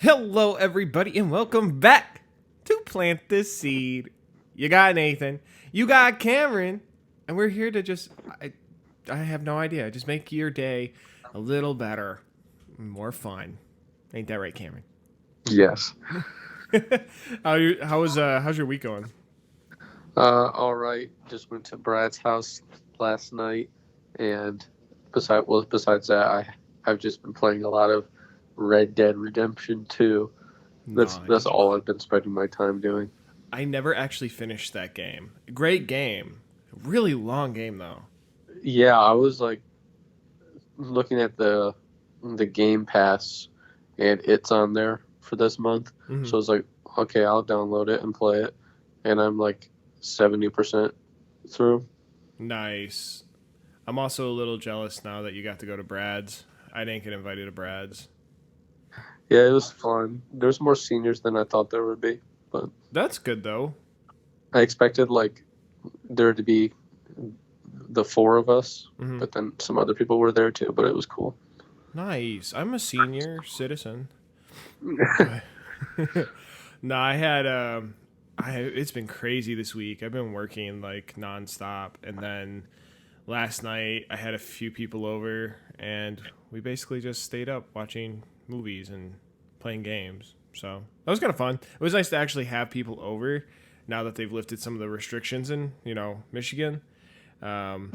Hello, everybody, and welcome back to Plant this Seed. You got Nathan, you got Cameron, and we're here to I have no idea, just make your day a little better, more fun. Ain't that right, Cameron? Yes. How's your week going? All right. Just went to Brad's house last night, and besides that, I've just been playing a lot of Red Dead Redemption 2. That's Nice. all I've been spending my time doing. I never actually finished that game. Great game. Really long game, though. Yeah, I was like looking at the Game Pass, and it's on there for this month. Mhm. So I was like, okay, I'll download it and play it, and I'm like 70% through. Nice. I'm also a little jealous now that you got to go to Brad's. I didn't get invited to Brad's. Yeah, it was fun. There's more seniors than I thought there would be, but That's good though. I expected like there to be the four of us, Hmm. but then some other people were there too. But it was cool. Nice. I'm a senior citizen. No, I had it's been crazy this week. I've been working like nonstop, and then last night I had a few people over, and we basically just stayed up watching movies and playing games. So that was kind of fun. It was nice to actually have people over now that they've lifted some of the restrictions in Michigan. Um,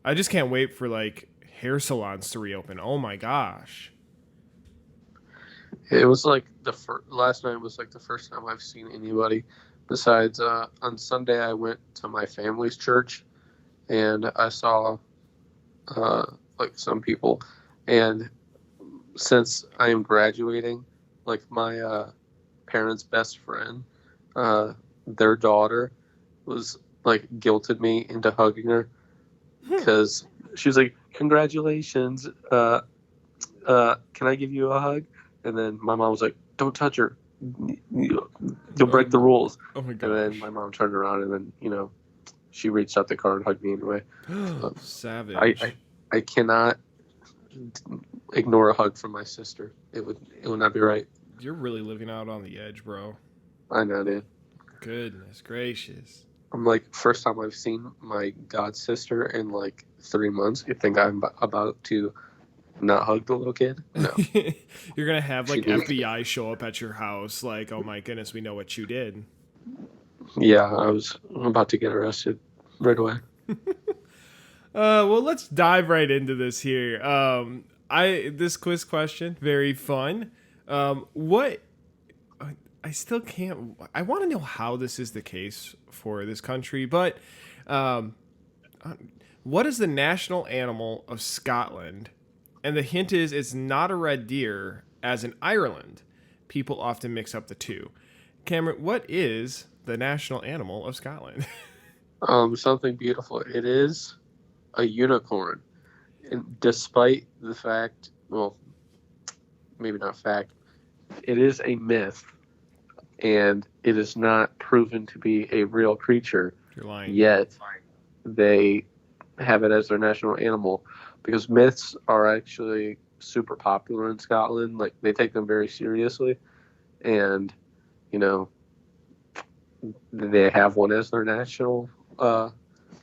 I just can't wait for like hair salons to reopen. Oh my gosh. It was like last night was like the first time I've seen anybody. Besides, on Sunday I went to my family's church, and I saw like some people. And since I am graduating, like my parents' best friend, uh, their daughter was like guilted me into hugging her because she was like, "Congratulations, can I give you a hug?" And then my mom was like, "Don't touch her, you'll break the rules." Oh my And then gosh. my mom turned around, and then she reached out the car and hugged me anyway. I, Savage. I I cannot ignore a hug from my sister. It would not be right. You're really living out on the edge, bro. I know, dude. Goodness gracious. I'm like, first time I've seen my god sister in like 3 months. You think I'm about to not hug the little kid? No, You're gonna have she like did. FBI show up at your house, like, oh my goodness, we know what you did. Yeah, I was about to get arrested right away. Well, let's dive right into this here. This quiz question, very fun. What I still can't. I want to know how this is the case for this country, but um, uh, what is the national animal of Scotland? And the hint is it's not a red deer, as in Ireland. People often mix up the two. Cameron, what is the national animal of Scotland? Something beautiful. It is a unicorn, and despite the fact, well, maybe not fact, it is a myth, and it is not proven to be a real creature You're lying. yet. They have it as their national animal because myths are actually super popular in Scotland. Like they take them very seriously, and you know they have one as their national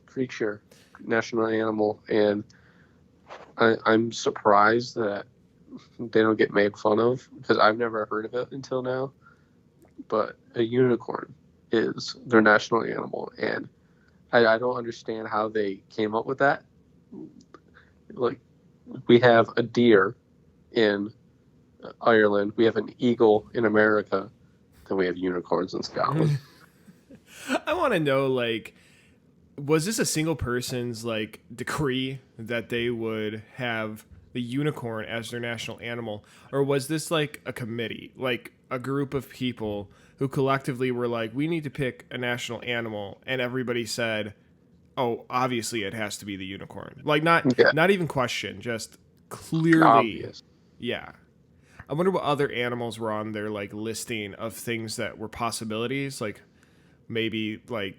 creature, national animal, and I'm surprised that they don't get made fun of because I've never heard of it until now. But a unicorn is their national animal, and I don't understand how they came up with that. Like, we have a deer in Ireland, we have an eagle in America, then we have unicorns in Scotland. I want to know, like, was this a single person's like decree that they would have the unicorn as their national animal, or was this like a committee, like a group of people who collectively were like, we need to pick a national animal, and everybody said, oh, obviously it has to be the unicorn, like Yeah, not even question, just clearly, obvious. yeah. I wonder what other animals were on their like listing of things that were possibilities, like maybe like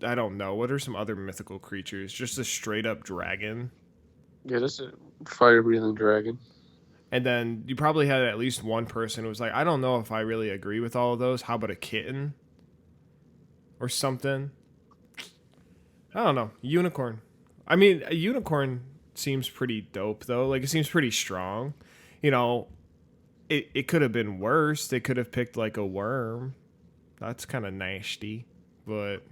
I don't know. What are some other mythical creatures? Just a straight up dragon. Yeah, just a fire breathing dragon. And then you probably had at least one person who was like, I don't know if I really agree with all of those. How about a kitten or something? I don't know. Unicorn. I mean, a unicorn seems pretty dope though. Like it seems pretty strong. You know, it could have been worse. They could have picked like a worm. That's kind of nasty, but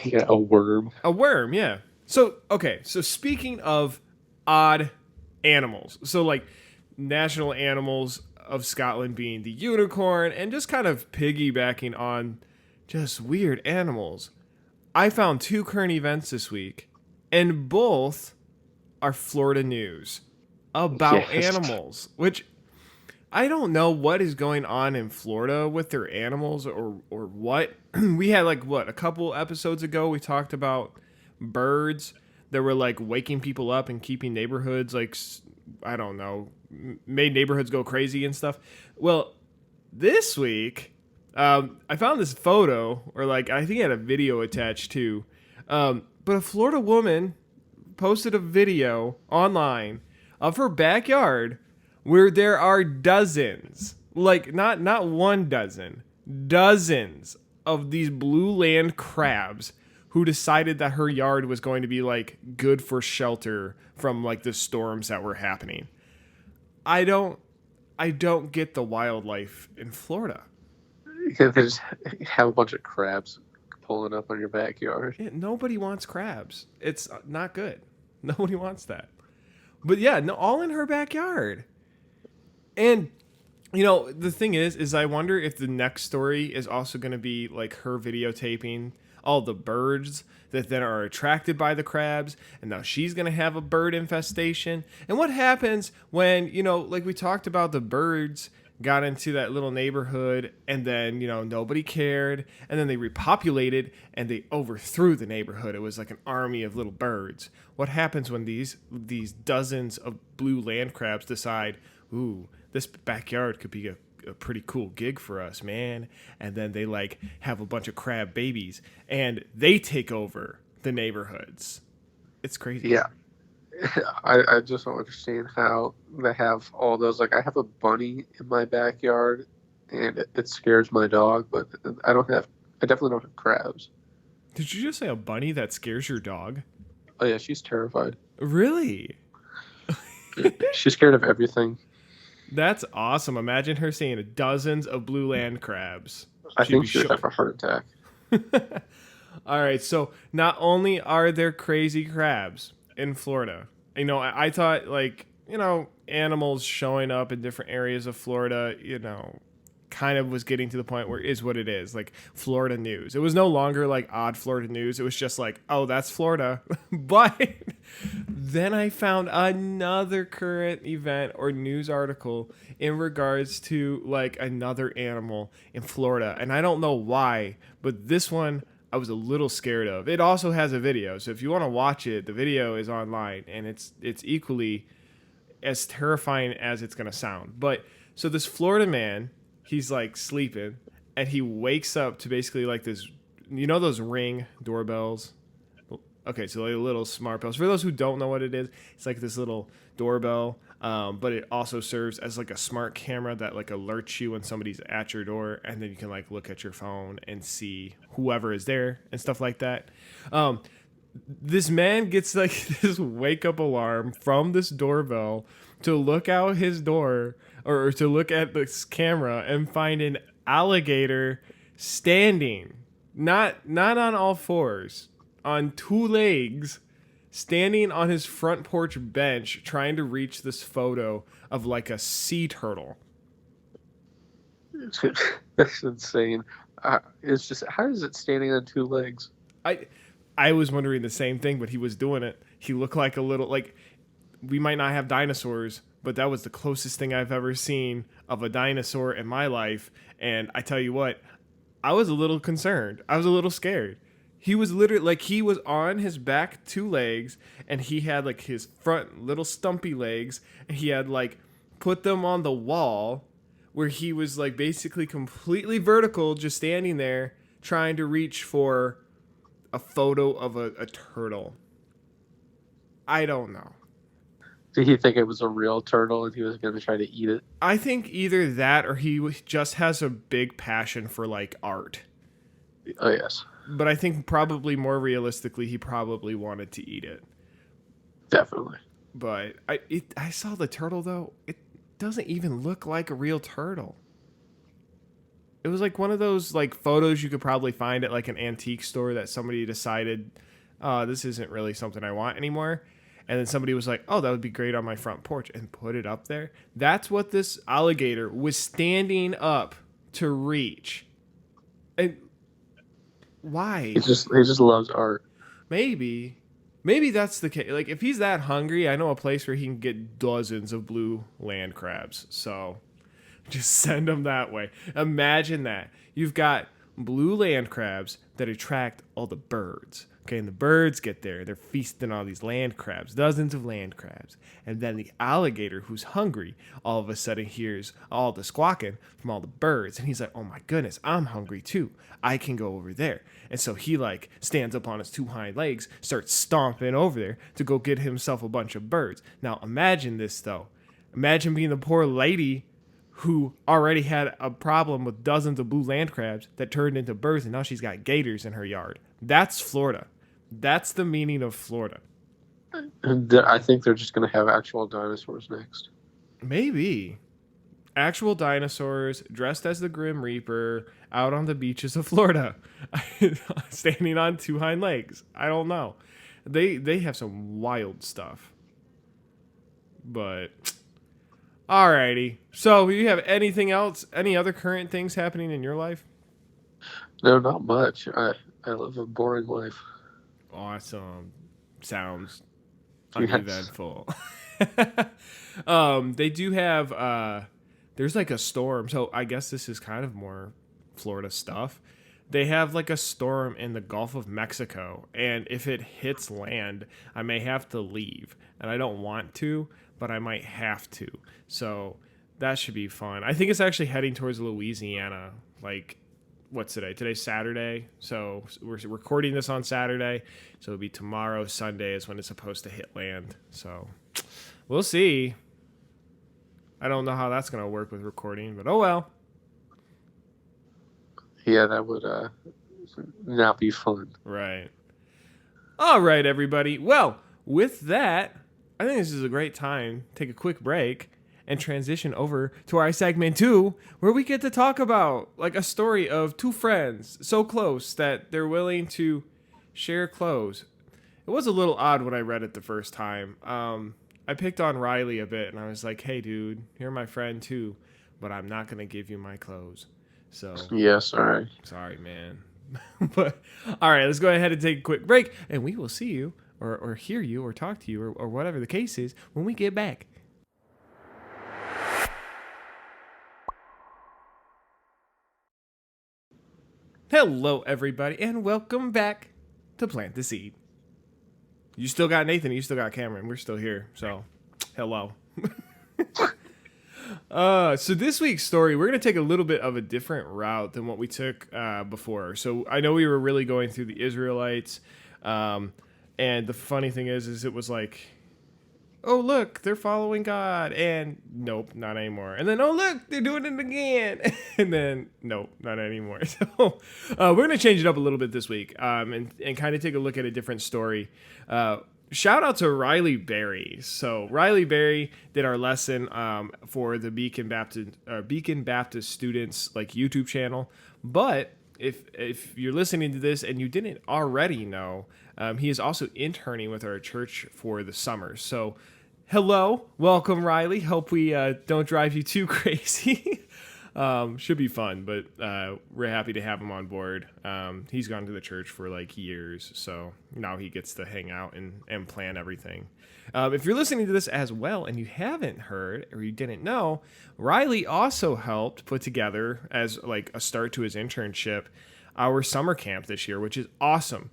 Yeah, a worm. a worm, yeah. So, okay, so speaking of odd animals, so like national animals of Scotland being the unicorn and just kind of piggybacking on just weird animals. I found two current events this week, and both are Florida news about Yes. animals, which I don't know what is going on in Florida with their animals or what. We had like what a couple episodes ago we talked about birds that were like waking people up and keeping neighborhoods like I don't know, made neighborhoods go crazy and stuff. Well, this week I found this photo or like I think it had a video attached too. But a Florida woman posted a video online of her backyard where there are dozens, like not one dozen, dozens of these blue land crabs who decided that her yard was going to be like good for shelter from like the storms that were happening. I don't get the wildlife in Florida. You can just have a bunch of crabs pulling up on your backyard. Yeah, nobody wants crabs. It's not good. Nobody wants that. But yeah, no, all in her backyard. And you know, the thing is I wonder if the next story is also going to be like her videotaping all the birds that then are attracted by the crabs, and now she's going to have a bird infestation. And what happens when, you know, like we talked about, the birds got into that little neighborhood and then, you know, nobody cared, and then they repopulated and they overthrew the neighborhood. It was like an army of little birds. What happens when these dozens of blue land crabs decide, ooh, this backyard could be a pretty cool gig for us, man? And then they like have a bunch of crab babies and they take over the neighborhoods. It's crazy. Yeah. I just don't understand how they have all those. Like, I have a bunny in my backyard, and it scares my dog. But I definitely don't have crabs. Did you just say a bunny that scares your dog? Oh yeah, she's terrified. Really? She's scared of everything. That's awesome. Imagine her seeing dozens of blue land crabs. I think she would have a heart attack. All right, so not only are there crazy crabs in Florida, you know, I thought like, you know, animals showing up in different areas of Florida, you know, kind of was getting to the point where it is what it is, like Florida news. It was no longer like odd Florida news. It was just like, oh, that's Florida. But then I found another current event or news article in regards to like another animal in Florida. And I don't know why, but this one I was a little scared of. It also has a video. So if you want to watch it, the video is online and it's equally as terrifying as it's going to sound. But so this Florida man, he's like sleeping and he wakes up to basically like this, you know, those Ring doorbells. Okay, so like little smart bells. For those who don't know what it is, it's like this little doorbell, but it also serves as like a smart camera that like alerts you when somebody's at your door, and then you can like look at your phone and see whoever is there and stuff like that. This man gets like this wake up alarm from this doorbell to look out his door or to look at this camera and find an alligator standing, not on all fours, on two legs, standing on his front porch bench trying to reach this photo of like a sea turtle. That's insane. It's just, how is it standing on two legs? I was wondering the same thing, but he was doing it. He looked like a little, like, we might not have dinosaurs, but that was the closest thing I've ever seen of a dinosaur in my life. And I tell you what, I was a little concerned. I was a little scared. He was literally like, he was on his back two legs and he had like his front little stumpy legs and he had like put them on the wall where he was like basically completely vertical, just standing there trying to reach for a photo of a turtle. I don't know. Did he think it was a real turtle and he was going to try to eat it? I think either that or just has a big passion for like art. Oh yes, But I think probably more realistically, he probably wanted to eat it. definitely. But I saw the turtle though. It doesn't even look like a real turtle. It was like one of those like photos you could probably find at like an antique store that somebody decided, this isn't really something I want anymore. And then somebody was like, oh, that would be great on my front porch and put it up there. That's what this alligator was standing up to reach. And why? He just loves art. Maybe. Maybe that's the case. Like, if he's that hungry, I know a place where he can get dozens of blue land crabs. So just send him that way. Imagine that. You've got blue land crabs that attract all the birds. Okay, and the birds get there. They're feasting on these land crabs, dozens of land crabs. And then the alligator, who's hungry, all of a sudden hears all the squawking from all the birds. And he's like, oh my goodness, I'm hungry too. I can go over there. And so he like stands up on his two hind legs, starts stomping over there to go get himself a bunch of birds. Now imagine this though. Imagine being the poor lady who already had a problem with dozens of blue land crabs that turned into birds, and now she's got gators in her yard. That's Florida. That's the meaning of Florida. And I think they're just going to have actual dinosaurs next. Maybe. Actual dinosaurs dressed as the Grim Reaper out on the beaches of Florida, standing on two hind legs. I don't know. They have some wild stuff. But alrighty. So, you have anything else? Any other current things happening in your life? No, not much. I live a boring life. Awesome. Sounds Yes. uneventful. They do have there's like a storm, so I guess this is kind of more Florida stuff. They have like a storm in the Gulf of Mexico, and if it hits land, I may have to leave. And I don't want to, but I might have to. So that should be fun. I think it's actually heading towards Louisiana. Like, what's today? Today's Saturday. So we're recording this on Saturday. So it'll be tomorrow, Sunday, is when it's supposed to hit land. So we'll see. I don't know how that's going to work with recording, but oh well. Yeah, that would not be fun. Right. All right, everybody. Well, with that, I think this is a great time to take a quick break and transition over to our segment 2, where we get to talk about like a story of two friends so close that they're willing to share clothes. It was a little odd when I read it the first time. I picked on Riley a bit, and I was like, hey, dude, you're my friend too, but I'm not going to give you my clothes. So, Yeah, sorry. sorry, man. But, all right, let's go ahead and take a quick break, and we will see you or hear you or talk to you or whatever the case is when we get back. Hello, everybody, and welcome back to Plant the Seed. You still got Nathan, you still got Cameron. We're still here, so hello. So this week's story, we're going to take a little bit of a different route than what we took before. So I know we were really going through the Israelites, and the funny thing is it was like, oh, look, they're following God, and nope, not anymore. And then, oh, look, they're doing it again, and then, nope, not anymore. So we're going to change it up a little bit this week and kind of take a look at a different story. Shout out to Riley Berry. So Riley Berry did our lesson for the Beacon Baptist students like YouTube channel. But if you're listening to this and you didn't already know, he is also interning with our church for the summer. So hello, welcome Riley. Hope we don't drive you too crazy. Should be fun, but we're happy to have him on board. He's gone to the church for like years, so now he gets to hang out and plan everything. If you're listening to this as well and you haven't heard or you didn't know, Riley also helped put together as like a start to his internship our summer camp this year, which is awesome.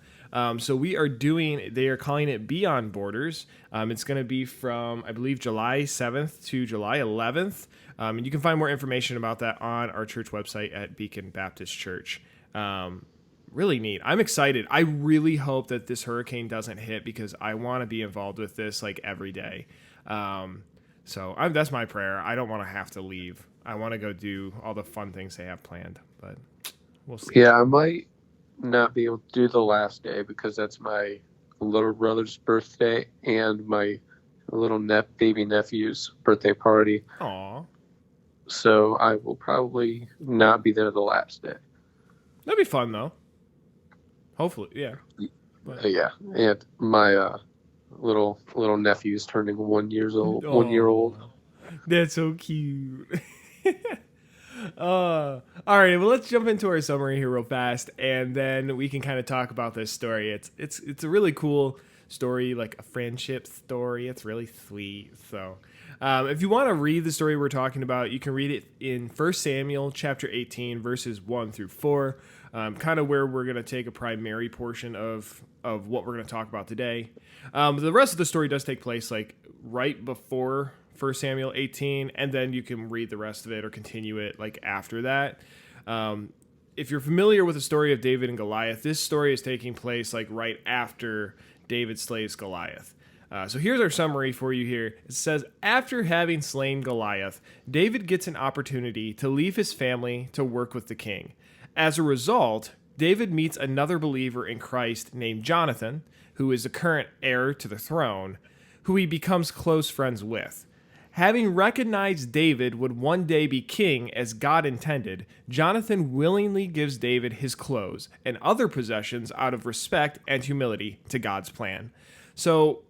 So they are calling it Beyond Borders. It's going to be from, I believe, July 7th to July 11th. And you can find more information about that on our church website at Beacon Baptist Church. Really neat. I'm excited. I really hope that this hurricane doesn't hit because I want to be involved with this like every day. So that's my prayer. I don't want to have to leave. I want to go do all the fun things they have planned, but we'll see. Yeah, I might not be able to do the last day because that's my little brother's birthday and my little baby nephew's birthday party. Aw, So I will probably not be there the last day. that'd be fun though. Hopefully, yeah. But, Yeah, and my little nephew's turning 1 years old. 1 year old. That's so cute. All right, well, let's jump into our summary here real fast, and then we can kind of talk about this story. It's a really cool story, like a friendship story. It's really sweet. So, if you want to read the story we're talking about, you can read it in 1 Samuel chapter 18, verses 1 through 4, kind of where we're going to take a primary portion of what we're going to talk about today. The rest of the story does take place like right before 1 Samuel 18, and then you can read the rest of it or continue it like after that. If you're familiar with the story of David and Goliath, this story is taking place like right after David slays Goliath. So here's our summary for you here. It says, after having slain Goliath, David gets an opportunity to leave his family to work with the king. As a result, David meets another believer in Christ named Jonathan, who is the current heir to the throne, who he becomes close friends with. Having recognized David would one day be king as God intended, Jonathan willingly gives David his clothes and other possessions out of respect and humility to God's plan. So,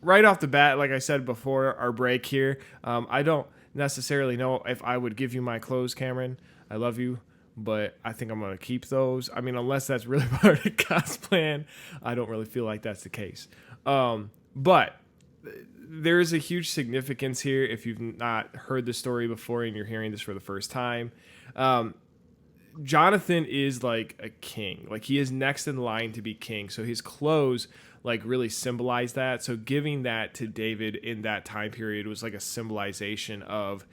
right off the bat, like I said before our break here, I don't necessarily know if I would give you my clothes, Cameron. I love you, but I think I'm going to keep those. I mean, unless that's really part of God's plan, I don't really feel like that's the case. But there is a huge significance here if you've not heard the story before and you're hearing this for the first time. Jonathan is like a king. Like, he is next in line to be king. So his clothes like really symbolize that. So giving that to David in that time period was like a symbolization of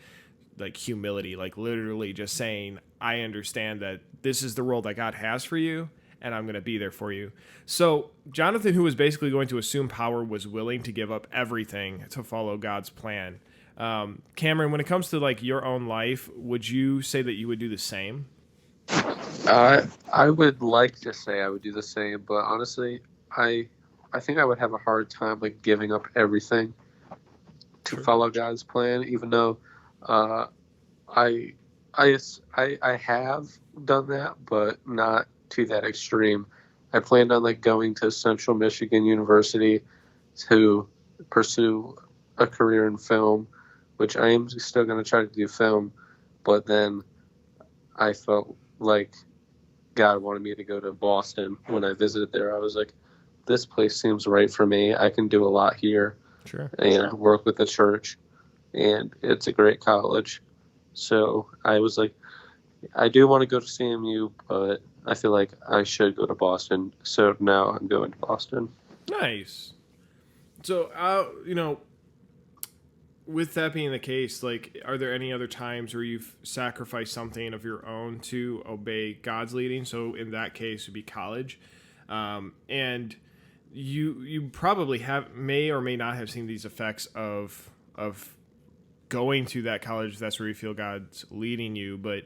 like humility, like literally just saying, I understand that this is the role that God has for you, and I'm going to be there for you. So Jonathan, who was basically going to assume power, was willing to give up everything to follow God's plan. Cameron, when it comes to like your own life, would you say that you would do the same? I would like to say I would do the same, but honestly, I think I would have a hard time like giving up everything to follow God's plan, even though I have done that, but not to that extreme. I planned on like going to Central Michigan University to pursue a career in film, which I am still going to try to do film, but then I felt like God wanted me to go to Boston. When I visited there, I was like, this place seems right for me. I can do a lot here. Sure. And work with the church, and it's a great college. So I was like, I do want to go to CMU, but I feel like I should go to Boston. So now I'm going to Boston. Nice. So, with that being the case, like, are there any other times where you've sacrificed something of your own to obey God's leading? So in that case, it would be college. And you probably may or may not have seen these effects of going to that college. If that's where you feel God's leading you. But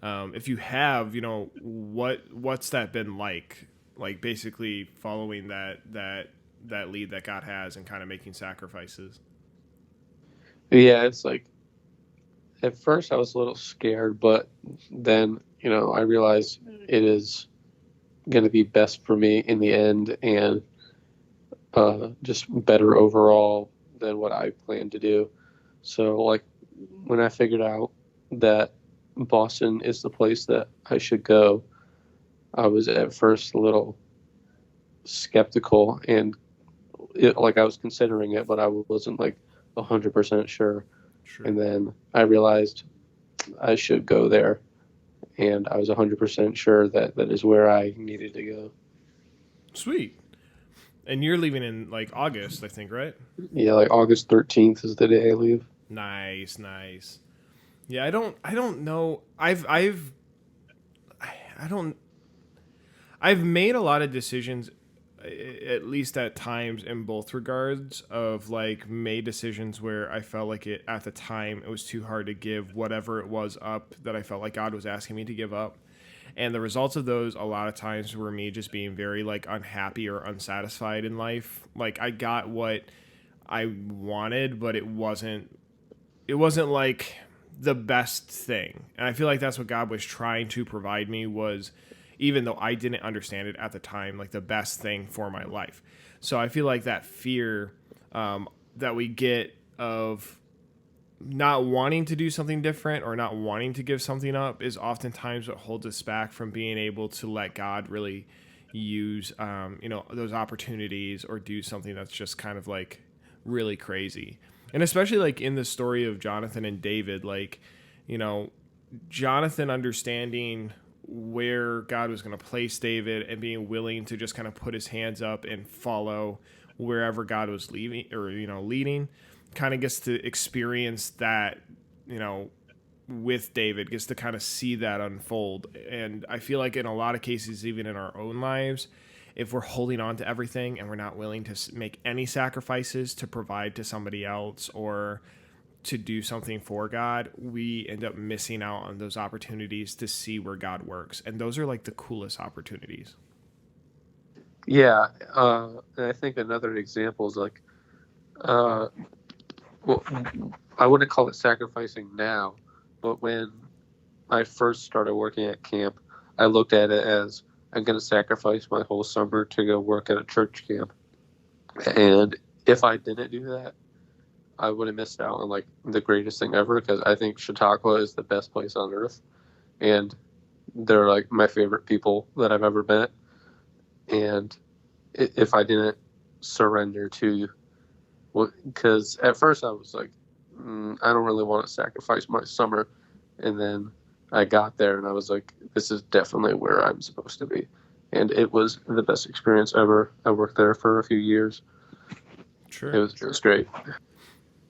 if you have, what's that been like? Like, basically following that lead that God has and kind of making sacrifices. Yeah, it's like at first I was a little scared, but then I realized it is going to be best for me in the end, and just better overall than what I planned to do. So like when I figured out that Boston is the place that I should go, I was at first a little skeptical, and I was considering it, but I wasn't like 100% sure. And then I realized I should go there, and I was 100% sure that is where I needed to go. Sweet. And you're leaving in like August, I think, right? Yeah, like August 13th is the day I leave. Nice. Yeah, I don't know. I've made a lot of decisions at least at times in both regards, of like made decisions where I felt like it at the time it was too hard to give whatever it was up that I felt like God was asking me to give up. And the results of those a lot of times were me just being very like unhappy or unsatisfied in life. Like I got what I wanted, but it wasn't like the best thing. And I feel like that's what God was trying to provide me, was, even though I didn't understand it at the time, like the best thing for my life. So I feel like that fear that we get of not wanting to do something different or not wanting to give something up is oftentimes what holds us back from being able to let God really use, those opportunities, or do something that's just kind of like really crazy. And especially like in the story of Jonathan and David, like, Jonathan understanding where God was going to place David and being willing to just kind of put his hands up and follow wherever God was leading, kind of gets to experience that, with David, gets to kind of see that unfold. And I feel like in a lot of cases, even in our own lives, if we're holding on to everything and we're not willing to make any sacrifices to provide to somebody else or to do something for God, we end up missing out on those opportunities to see where God works. And those are like the coolest opportunities. Yeah, and I think another example is like, well, I wouldn't call it sacrificing now, but when I first started working at camp, I looked at it as, I'm going to sacrifice my whole summer to go work at a church camp. And if I didn't do that, I would have missed out on like the greatest thing ever, because I think Chautauqua is the best place on earth. And they're like my favorite people that I've ever met. And if I didn't surrender to, because at first I was like, I don't really want to sacrifice my summer. And then I got there and I was like, this is definitely where I'm supposed to be. And it was the best experience ever. I worked there for a few years. Sure. It was great.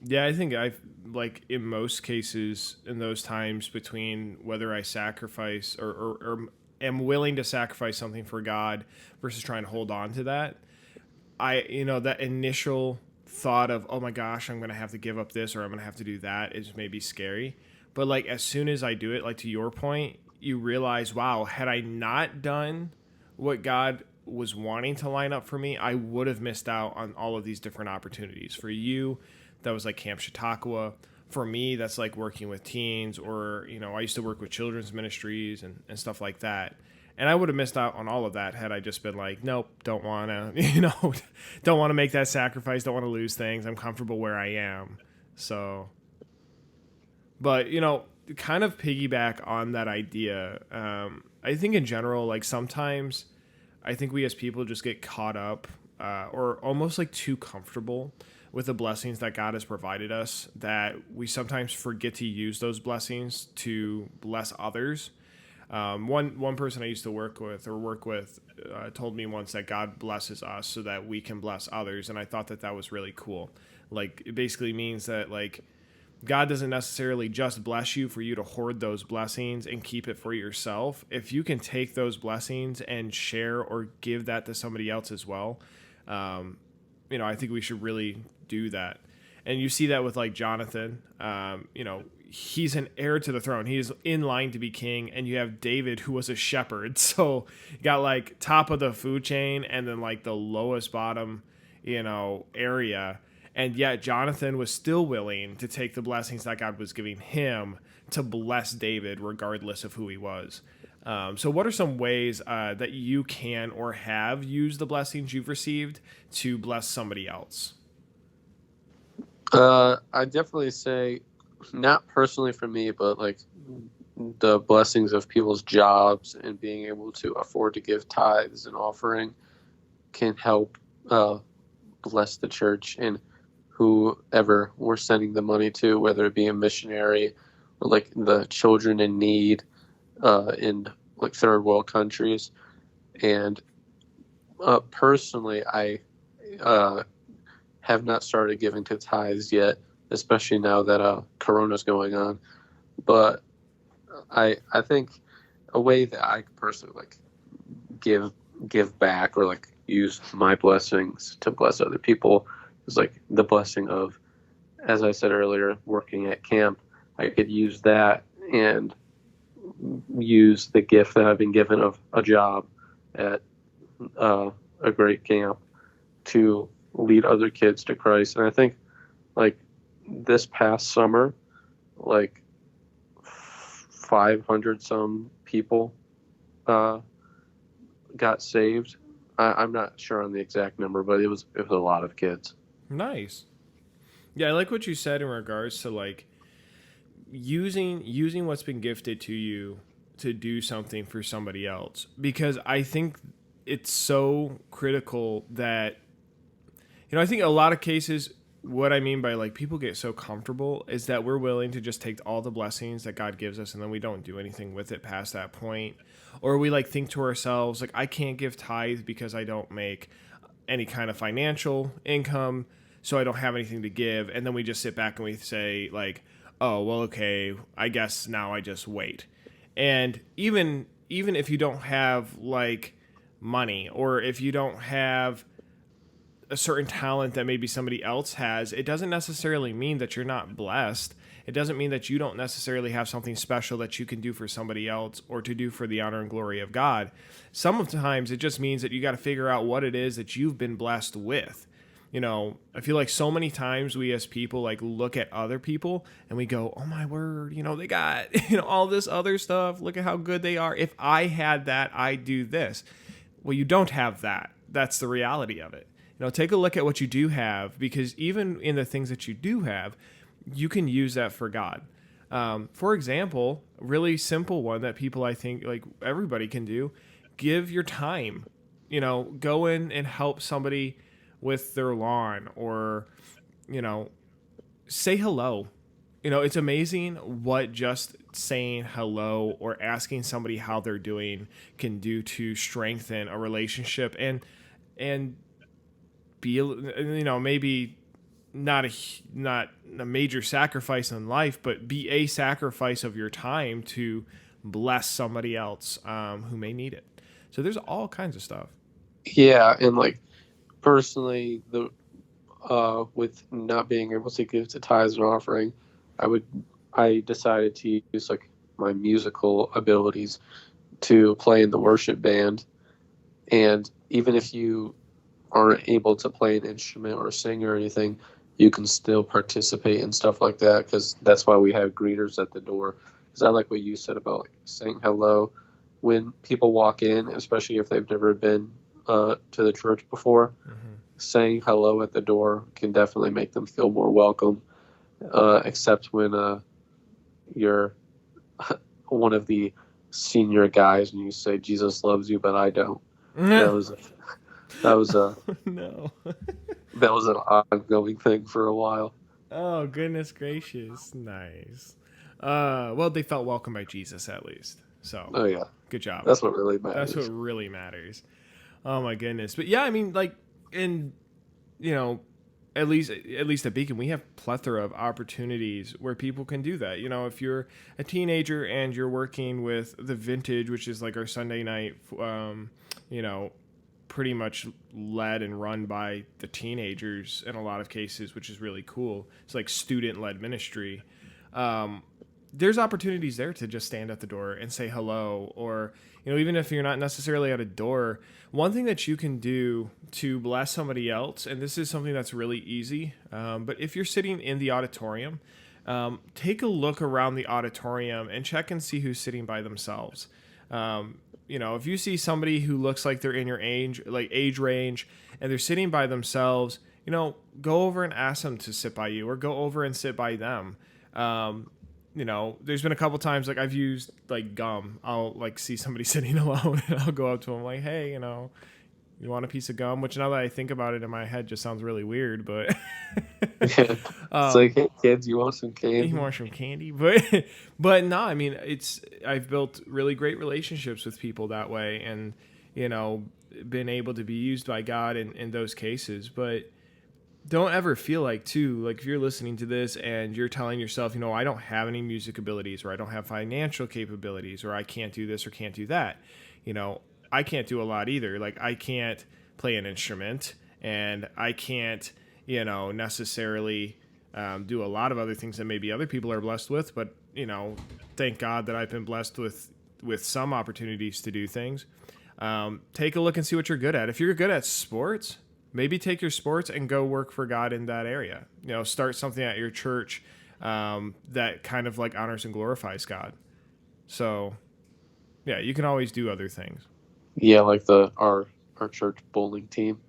Yeah, I think I've, like, in most cases, in those times between whether I sacrifice or am willing to sacrifice something for God versus trying to hold on to that, that initial thought of, oh my gosh, I'm going to have to give up this or I'm going to have to do that, is maybe scary. But like, as soon as I do it, like to your point, you realize, wow, had I not done what God was wanting to line up for me, I would have missed out on all of these different opportunities. For you, that was like Camp Chautauqua. For me, that's like working with teens, or, I used to work with children's ministries and stuff like that. And I would have missed out on all of that had I just been like, nope, don't want to, don't want to make that sacrifice, don't want to lose things. I'm comfortable where I am. So, but, kind of piggyback on that idea. I think in general, like sometimes I think we as people just get caught up or almost like too comfortable with the blessings that God has provided us, that we sometimes forget to use those blessings to bless others. One person I used to work with told me once that God blesses us so that we can bless others, and I thought that was really cool. Like, it basically means that, like, God doesn't necessarily just bless you for you to hoard those blessings and keep it for yourself. If you can take those blessings and share or give that to somebody else as well, I think we should really do that. And you see that with like Jonathan, he's an heir to the throne. He's in line to be king. And you have David, who was a shepherd. So you got like top of the food chain and then like the lowest bottom, area. And yet Jonathan was still willing to take the blessings that God was giving him to bless David, regardless of who he was. So what are some ways that you can or have used the blessings you've received to bless somebody else? I definitely say, not personally for me, but like the blessings of people's jobs and being able to afford to give tithes and offering can help bless the church and whoever we're sending the money to, whether it be a missionary or like the children in need in like third world countries. And personally, I have not started giving to tithes yet, especially now that Corona's going on. But I think a way that I personally like give back or like use my blessings to bless other people. It's like the blessing of, as I said earlier, working at camp. I could use that and use the gift that I've been given of a job at a great camp to lead other kids to Christ. And I think, like, this past summer, like 500 some people got saved. I'm not sure on the exact number, but it was a lot of kids. Nice. Yeah, I like what you said in regards to like using what's been gifted to you to do something for somebody else, because I think it's so critical that, I think a lot of cases, what I mean by like people get so comfortable is that we're willing to just take all the blessings that God gives us and then we don't do anything with it past that point. Or we like think to ourselves, like, I can't give tithe because I don't make any kind of financial income, so I don't have anything to give. And then we just sit back and we say like, oh, well, okay, I guess now I just wait. And even if you don't have like money, or if you don't have a certain talent that maybe somebody else has, it doesn't necessarily mean that you're not blessed. It doesn't mean that you don't necessarily have something special that you can do for somebody else or to do for the honor and glory of God. Sometimes it just means that you got to figure out what it is that you've been blessed with. I feel like so many times we as people like look at other people and we go, oh my word, they got, all this other stuff. Look at how good they are. If I had that, I'd do this. Well, you don't have that. That's the reality of it. Take a look at what you do have, because even in the things that you do have, you can use that for God. For example, a really simple one that people, I think, like everybody can do, give your time. Go in and help somebody with their lawn, or, say hello. It's amazing what just saying hello or asking somebody how they're doing can do to strengthen a relationship and be, maybe not a major sacrifice in life, but be a sacrifice of your time to bless somebody else who may need it. So there's all kinds of stuff. Yeah, and like personally, with not being able to give to tithes and offering, I decided to use like my musical abilities to play in the worship band. And even if you aren't able to play an instrument or sing or anything, you can still participate in stuff like that, because that's why we have greeters at the door. Because I like what you said about like saying hello when people walk in, especially if they've never been to the church before. Mm-hmm. Saying hello at the door can definitely make them feel more welcome, except when you're one of the senior guys and you say Jesus loves you, but I don't. That was no. That was an ongoing thing for a while. Oh, goodness gracious. Nice. Well, they felt welcome by Jesus at least. So, oh yeah, good job. That's what really matters. That's what really matters. Oh my goodness. But yeah, I mean, like, at least at Beacon, we have plethora of opportunities where people can do that. If you're a teenager and you're working with the Vintage, which is like our Sunday night, pretty much led and run by the teenagers in a lot of cases, which is really cool. It's like student-led ministry. There's opportunities there to just stand at the door and say hello, or, even if you're not necessarily at a door, one thing that you can do to bless somebody else, and this is something that's really easy, but if you're sitting in the auditorium, take a look around the auditorium and check and see who's sitting by themselves. If you see somebody who looks like they're in your age range and they're sitting by themselves, go over and ask them to sit by you, or go over and sit by them. There's been a couple times like I've used like gum. I'll like see somebody sitting alone and I'll go up to them like, hey, you want a piece of gum? Which now that I think about it in my head just sounds really weird, but it's like, hey kids, you want some candy? You want some candy? But no, I mean, I've built really great relationships with people that way, and been able to be used by God in those cases. But don't ever feel like if you're listening to this and you're telling yourself, I don't have any music abilities, or I don't have financial capabilities, or I can't do this or can't do that. I can't do a lot either. Like, I can't play an instrument, and I can't, necessarily do a lot of other things that maybe other people are blessed with. But thank God that I've been blessed with some opportunities to do things. Take a look and see what you're good at. If you're good at sports, maybe take your sports and go work for God in that area. Start something at your church that kind of like honors and glorifies God. So, yeah, you can always do other things. Yeah, like our church bowling team.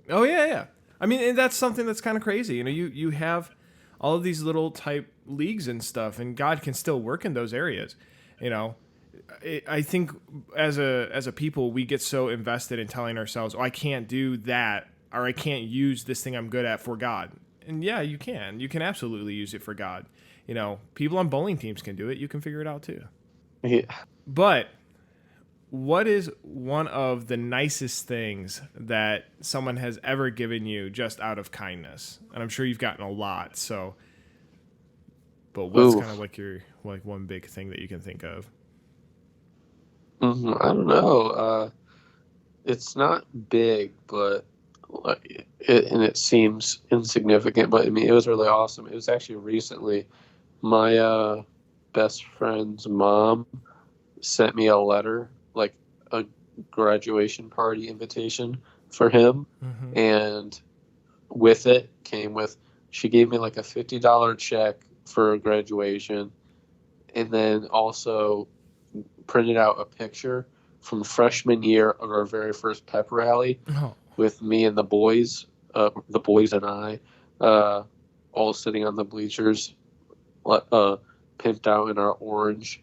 Oh yeah, yeah. I mean, and that's something that's kind of crazy. You have all of these little type leagues and stuff, and God can still work in those areas. I think as a people, we get so invested in telling ourselves, "Oh, I can't do that," or "I can't use this thing I'm good at for God." And yeah, you can. You can absolutely use it for God. People on bowling teams can do it. You can figure it out too. Yeah. But what is one of the nicest things that someone has ever given you just out of kindness? And I'm sure you've gotten a lot. So, but what's kind of like your one big thing that you can think of? I don't know. It's not big, but it seems insignificant. But I mean, it was really awesome. It was actually recently. My best friend's mom sent me a letter, like a graduation party invitation for him, and with it came with she gave me like a $50 check for graduation, and then also printed out a picture from freshman year of our very first pep rally with me and the boys and I, all sitting on the bleachers, pimped out in our orange,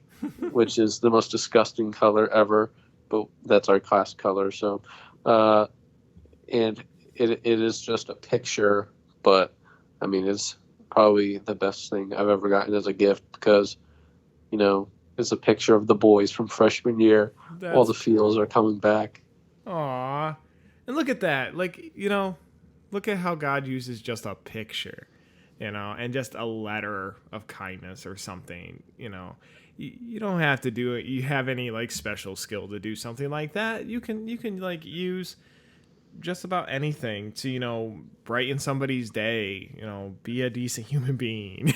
which is the most disgusting color ever, but that's our class color. So, and it is just a picture, but I mean, it's probably the best thing I've ever gotten as a gift because, it's a picture of the boys from freshman year. All the feels are coming back. Aw. And look at that. Like, look at how God uses just a picture, and just a letter of kindness or something, You don't have to do it. You have any like special skill to do something like that. You can like use just about anything to, brighten somebody's day, be a decent human being.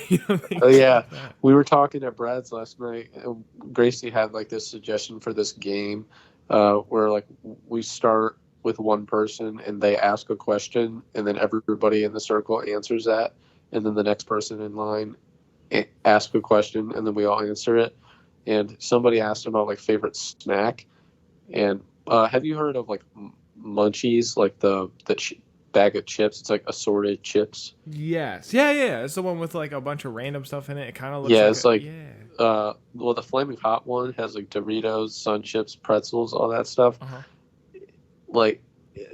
Oh yeah, we were talking at Brad's last night. And Gracie had like this suggestion for this game, where like we start with one person and they ask a question, and then everybody in the circle answers that, and then the next person in line asks a question, and then we all answer it. And somebody asked about like favorite snack, and have you heard of like Munchies, like the bag of chips? It's like assorted chips. Yes. Yeah. It's the one with like a bunch of random stuff in it. It kind of looks well, the Flaming Hot one has like Doritos, Sun Chips, pretzels, all that stuff. Like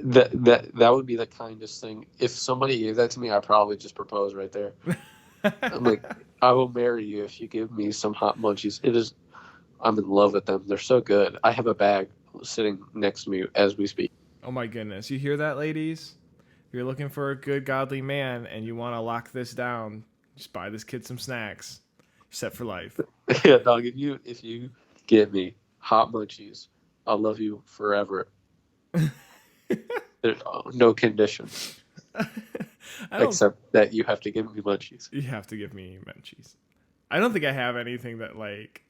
that would be the kindest thing. If somebody gave that to me, I'd probably just propose right there. I'm like, I will marry you if you give me some hot Munchies. I'm in love with them. They're so good. I have a bag sitting next to me as we speak. Oh my goodness. You hear that, ladies? If you're looking for a good godly man and you want to lock this down, just buy this kid some snacks. You're set for life. Yeah, dog, if you give me hot Munchies, I'll love you forever. There's no conditions. Except that you have to give me Munchies. You have to give me Munchies. I don't think I have anything that like...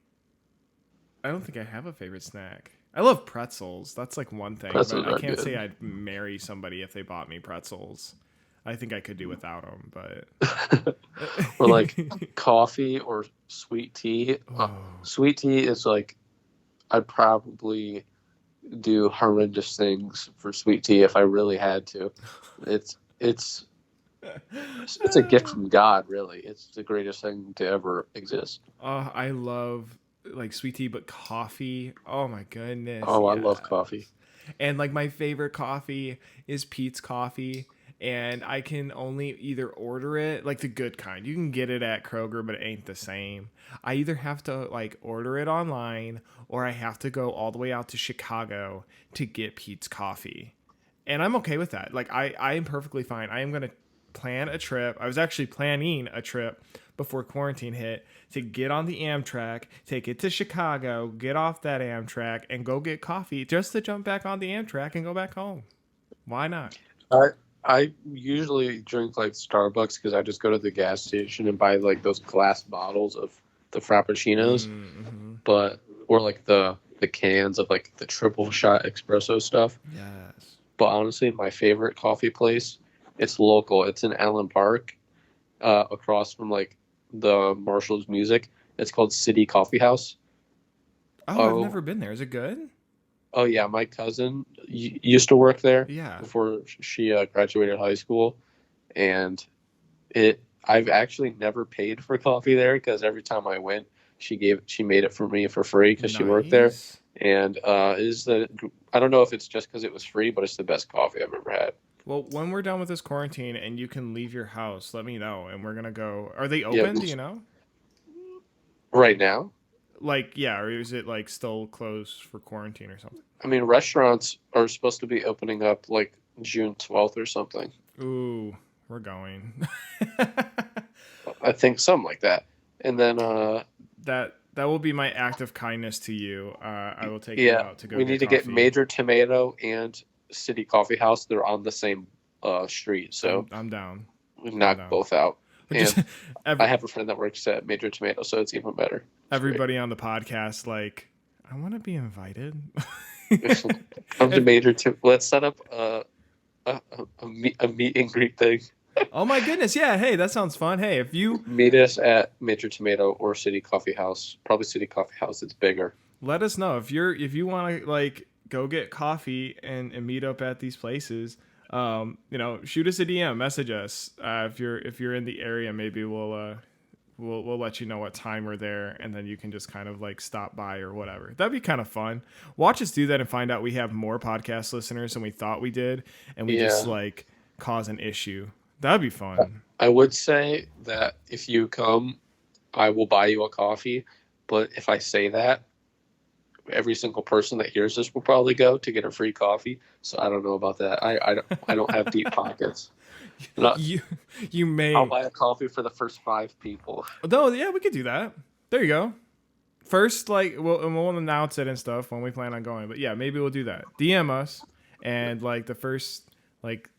I don't think I have a favorite snack. I love pretzels. That's like one thing. Pretzels but I can't say I'd marry somebody if they bought me pretzels. I think I could do without them, but... Or like coffee or sweet tea. Oh. Sweet tea is like... I'd probably do horrendous things for sweet tea if I really had to. It's a gift from God, really. It's the greatest thing to ever exist. I love like sweet tea, but coffee. Oh my goodness. Oh, yes. I love coffee. And like my favorite coffee is Peet's Coffee. And I can only either order it, like the good kind. You can get it at Kroger, but it ain't the same. I either have to like order it online or I have to go all the way out to Chicago to get Peet's Coffee. And I'm okay with that. Like I am perfectly fine. I am going to plan a trip. I was actually planning a trip before quarantine hit to get on the Amtrak, take it to Chicago, get off that Amtrak, and go get coffee just to jump back on the Amtrak and go back home. Why not? I I usually drink like Starbucks because I just go to the gas station and buy like those glass bottles of the Frappuccinos, Mm-hmm. but or like the cans of like the triple shot espresso stuff. Yes. But honestly, my favorite coffee place, it's local. It's in Allen Park, across from like the Marshall's Music. It's called City Coffee House. Oh, I've Oh, never been there. Is it good? oh yeah, my cousin used to work there Yeah. before she graduated high school, and it. I've actually never paid for coffee there because every time I went, she made it for me for free because she worked there, Nice. and is the I don't know if it's just because it was free, but it's the best coffee I've ever had. Well, when we're done with this quarantine and you can leave your house, let me know and we're gonna go. Are they Yeah, open? Do you know? right now. Like, yeah, or is it like still closed for quarantine or something? I mean, restaurants are supposed to be opening up like June 12th or something. Ooh, we're going. I think something like that. And then, That will be my act of kindness to you. I will take you yeah, out to go we get need to get coffee. Major Tomato and City Coffee House. They're on the same street, so I'm down. we knock down. both out. Just And I every, have a friend that works at Major Tomato, so it's even better. It's great. everybody on the podcast, like, I want to be invited. Come to Let's set up a meet and greet thing. Oh my goodness, yeah. Hey, that sounds fun. Hey, if you Meet us at Major Tomato or City Coffee House. Probably City Coffee House. It's bigger. let us know if you want to like go get coffee and meet up at these places. Shoot us a DM, message us if you're in the area. Maybe we'll let you know what time we're there, and then you can just kind of like stop by or whatever. That'd be kind of fun. Watch us do that and find out we have more podcast listeners than we thought we did, and we just Yeah. like cause an issue. That'd be fun. I would say that if you come, I will buy you a coffee. But if I say that, every single person that hears this will probably go to get a free coffee. So I don't know about that. I don't have deep pockets. Not, You may. I'll buy a coffee for the first 5 people. No, yeah, we could do that. There you go. First, like, we'll announce it and stuff when we plan on going. But yeah, maybe we'll do that. DM us, and like the first like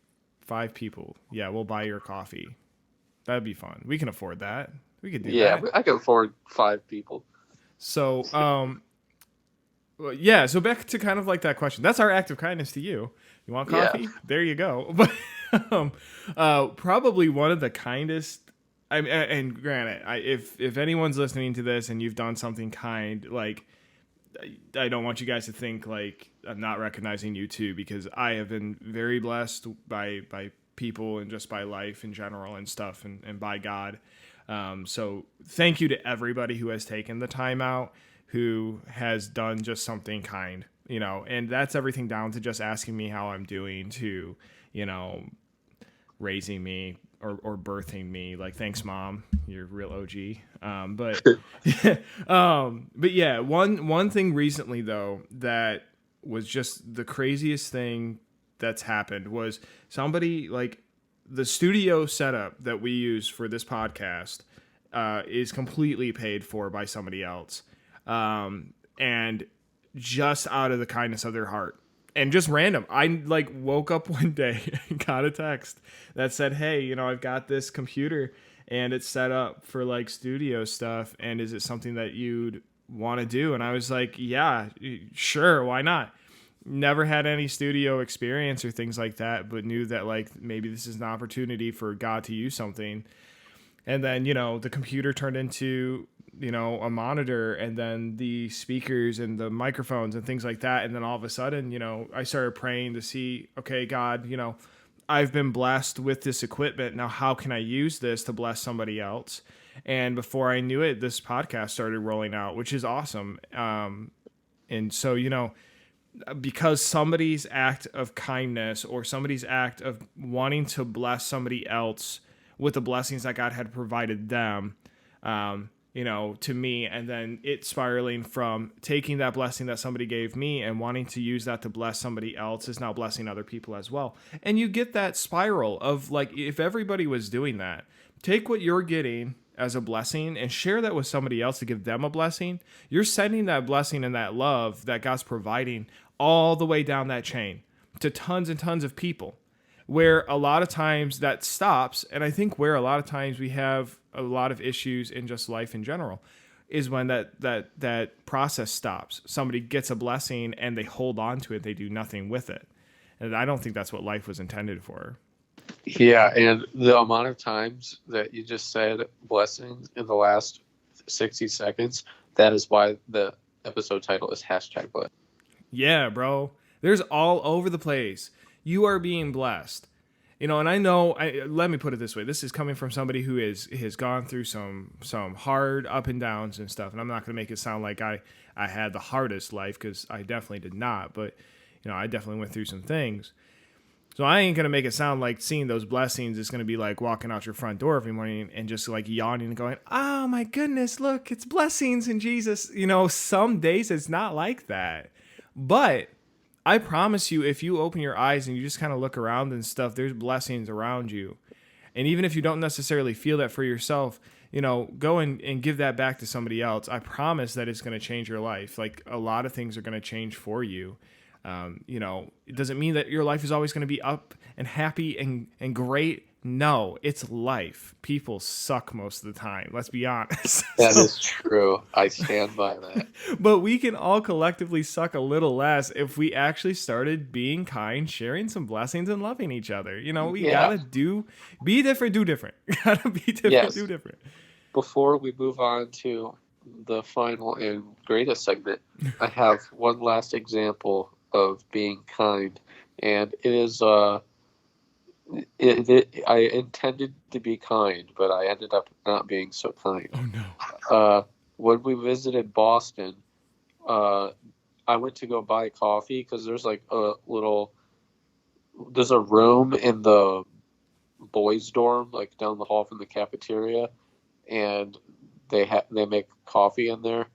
5 people, yeah, we'll buy your coffee. That'd be fun. We can afford that. We could do Yeah, that. I can afford 5 people. So, well, yeah. So back to kind of like that question. That's our act of kindness to you. You want Yeah. coffee? There you go. But probably one of the kindest. And granted, if anyone's listening to this and you've done something kind, like I don't want you guys to think like I'm not recognizing you too, because I have been very blessed by people and just by life in general and stuff and by God. So thank you to everybody who has taken the time out, who has done just something kind, and that's everything down to just asking me how I'm doing, to, raising me or birthing me. Like, thanks, Mom. You're a real OG. But yeah, one thing recently though that was just the craziest thing that's happened was somebody, like, the studio setup that we use for this podcast is completely paid for by somebody else, and just out of the kindness of their heart. And just random, I like woke up one day and got a text that said, "Hey, I've got this computer and it's set up for like studio stuff. And is it something that you'd want to do?" And I was like, "Yeah, sure, why not?" Never had any studio experience or things like that, but knew that like maybe this is an opportunity for God to use something. And then, the computer turned into, a monitor, and then the speakers and the microphones and things like that. And then all of a sudden, I started praying to see, okay, God, I've been blessed with this equipment. Now, how can I use this to bless somebody else? And before I knew it, this podcast started rolling out, which is awesome. And so, because somebody's act of kindness or somebody's act of wanting to bless somebody else with the blessings that God had provided them, to me, and then it spiraling from taking that blessing that somebody gave me and wanting to use that to bless somebody else is now blessing other people as well. And you get that spiral of like, if everybody was doing that, take what you're getting as a blessing and share that with somebody else to give them a blessing, you're sending that blessing and that love that God's providing all the way down that chain to tons and tons of people, where a lot of times that stops. And I think where a lot of times we have a lot of issues in just life in general is when that process stops. Somebody gets a blessing and they hold on to it. They do nothing with it. And I don't think that's what life was intended for. Yeah, and the amount of times that you just said blessings in the last 60 seconds, that is why the episode title is #blessed. Yeah, bro. There's all over the place. You are being blessed. You know, and I know, let me put it this way. This is coming from somebody who has gone through some hard up and downs and stuff. And I'm not going to make it sound like I had the hardest life, because I definitely did not. But, you know, I definitely went through some things. So I ain't going to make it sound like seeing those blessings is going to be like walking out your front door every morning and just like yawning and going, oh my goodness, look, it's blessings in Jesus. You know, some days it's not like that. But I promise you, if you open your eyes and you just kind of look around and stuff, there's blessings around you. And even if you don't necessarily feel that for yourself, you know, go and give that back to somebody else. I promise that it's going to change your life. Like, a lot of things are going to change for you. You know, it doesn't mean that your life is always going to be up and happy and great. No, it's life. People suck most of the time. Let's be honest. That is true. I stand by that. But we can all collectively suck a little less if we actually started being kind, sharing some blessings, and loving each other. You know, we gotta be different, do different. Gotta be different, do different. Before we move on to the final and greatest segment, I have one last example of being kind, and it is I intended to be kind, but I ended up not being so kind. Oh no. When we visited Boston, I went to go buy coffee because there's like there's a room in the boys' dorm, like down the hall from the cafeteria, and they make coffee in there.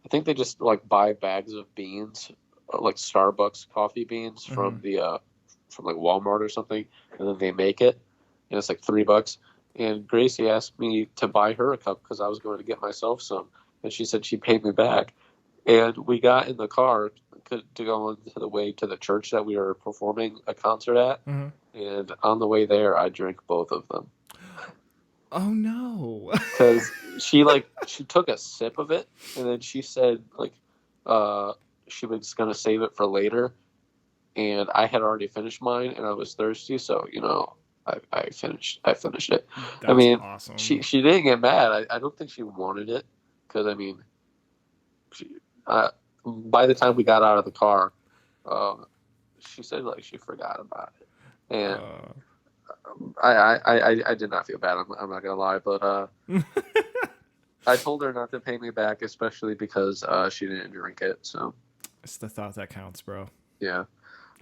I think they just like buy bags of beans, like Starbucks coffee beans from from like Walmart or something, and then they make it, and it's like $3. And Gracie asked me to buy her a cup because I was going to get myself some, and she said she paid me back. And we got in the car to go on the way to the church that we were performing a concert at, and on the way there, I drank both of them. Oh no! Because she took a sip of it, and then she said she was gonna save it for later, and I had already finished mine, and I was thirsty, so you know, I finished it. That's awesome. She didn't get mad. I don't think she wanted it, because I mean, by the time we got out of the car, she said like she forgot about it, and I did not feel bad. I'm not gonna lie, but I told her not to pay me back, especially because she didn't drink it. So it's the thought that counts, bro. Yeah.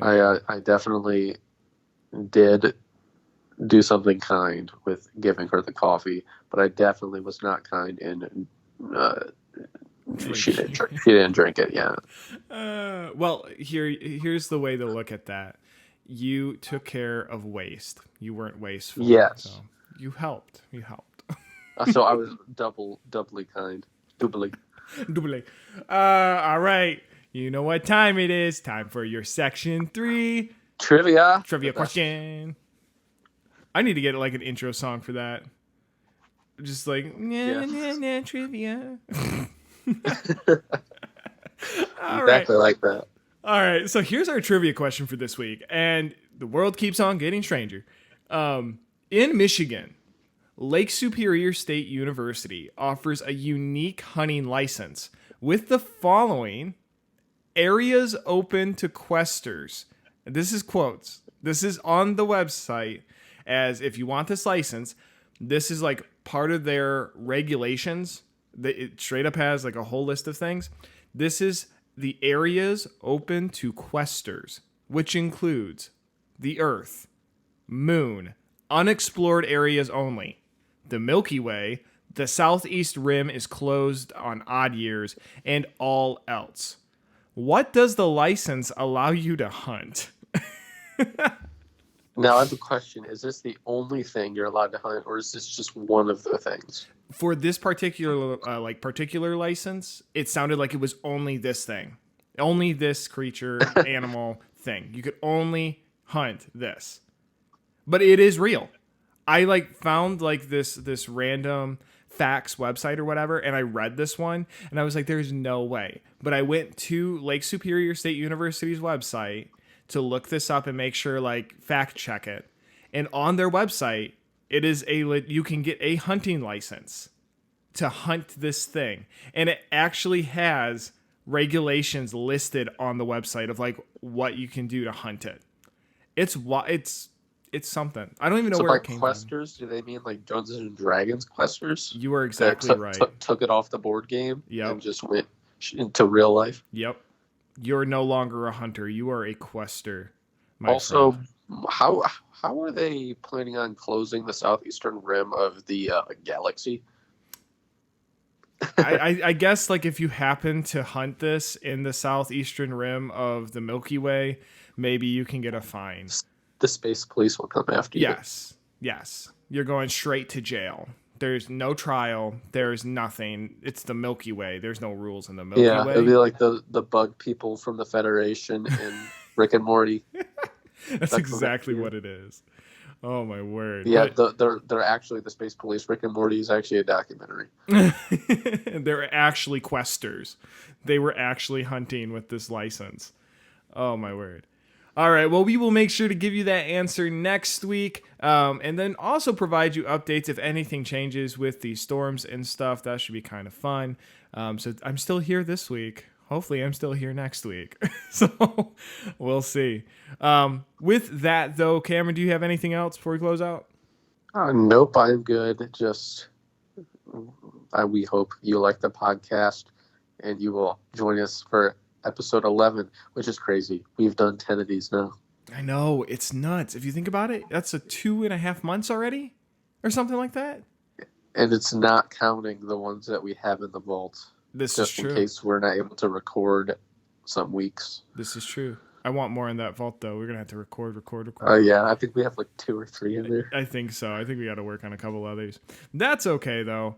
I definitely did do something kind with giving her the coffee, but I definitely was not kind in she didn't drink it. Yeah. Well, here's the way to look at that. You took care of waste. You weren't wasteful. Yes. So you helped. So I was doubly kind. Doubly. All right. You know what time it is. Time for your section 3. Trivia question. I need to get like an intro song for that. Just like, trivia. Exactly like that. All right. So here's our trivia question for this week. And the world keeps on getting stranger. In Michigan, Lake Superior State University offers a unique hunting license with the following areas open to questers. This is quotes. This is on the website, as if you want this license, this is like part of their regulations. It straight up has like a whole list of things. This is the areas open to questers, which includes the Earth, Moon, unexplored areas only, the Milky Way, the southeast rim is closed on odd years, and all else. What does the license allow you to hunt? Now I have a question. Is this the only thing you're allowed to hunt, or is this just one of the things? For this particular license, it sounded like it was only this thing, only this creature, animal thing. You could only hunt this, but it is real. I found this random facts website or whatever, and I read this one, and I was like, "There's no way." But I went to Lake Superior State University's website to look this up and make sure, fact check it. And on their website, it is you can get a hunting license to hunt this thing, and it actually has regulations listed on the website of what you can do to hunt it. It's something. I don't even know So where by it came questers, do they mean like Dungeons and Dragons questers? from. You are exactly right. Took it off the board game Yep. and just went into real life. Yep. You're no longer a hunter. You are a quester. Also, friend. how are they planning on closing the southeastern rim of the galaxy? I guess if you happen to hunt this in the southeastern rim of the Milky Way, maybe you can get a fine. The space police will come after you. Yes. You're going straight to jail. There's no trial. There's nothing. It's the Milky Way. There's no rules in the Milky Way. It'll be like the bug people from the Federation and Rick and Morty. That's exactly what it is. Oh my word! Yeah, they're actually the space police. Rick and Morty is actually a documentary. They're actually questers. They were actually hunting with this license. Oh my word! All right, well, we will make sure to give you that answer next week, and then also provide you updates if anything changes with the storms and stuff. That should be kind of fun. So I'm still here this week. Hopefully, I'm still here next week. So we'll see. With that, though, Cameron, do you have anything else before we close out? Nope, I'm good. We hope you like the podcast, and you will join us for episode 11, which is crazy. We've done 10 of these now. I know, it's nuts. If you think about it, that's 2.5 months already, or something like that. And it's not counting the ones that we have in the vault. This is true. Just in case we're not able to record some weeks. This is true. I want more in that vault, though. We're going to have to record. Yeah, I think we have 2 or 3 in there. I think so. I think we got to work on a couple others. That's okay, though.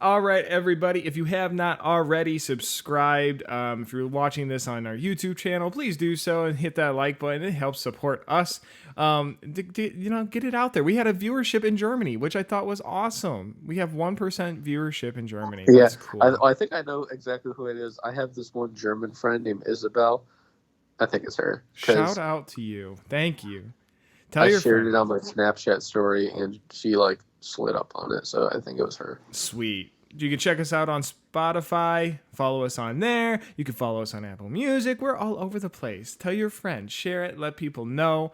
All right, everybody. If you have not already subscribed, if you're watching this on our YouTube channel, please do so and hit that like button. It helps support us. Get it out there. We had a viewership in Germany, which I thought was awesome. We have 1% viewership in Germany. That's cool. I think I know exactly who it is. I have this one German friend named Isabel. I think it's her. Shout out to you. Thank you. I shared it on my Snapchat story, and she slid up on it, so I think it was her. Sweet. You can check us out on Spotify. Follow us on there. You can follow us on Apple Music. We're all over the place. Tell your friends. Share it. Let people know.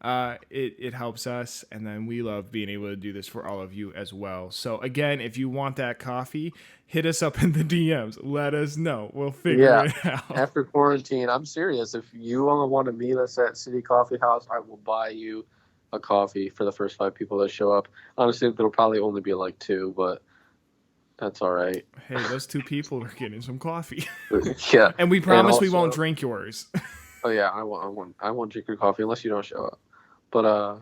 It helps us, and then we love being able to do this for all of you as well. So again, if you want that coffee, hit us up in the DMs. Let us know. We'll figure it out. After quarantine, I'm serious. If you want to meet us at City Coffee House, I will buy you a coffee for the first 5 people that show up. Honestly, there'll probably only be 2, but that's all right. Hey, those 2 people are getting some coffee. Yeah, and we promise we won't drink yours. Oh yeah, I won't drink your coffee unless you don't show up. But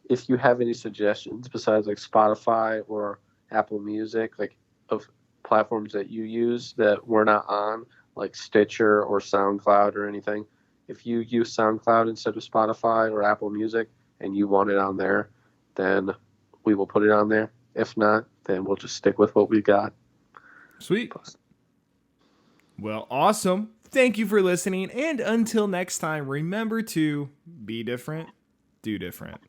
if you have any suggestions besides Spotify or Apple Music, of platforms that you use that we're not on, like Stitcher or SoundCloud or anything, if you use SoundCloud instead of Spotify or Apple Music and you want it on there, then we will put it on there. If not, then we'll just stick with what we got. Sweet. Well, awesome. Thank you for listening. And until next time, remember to be different, do different.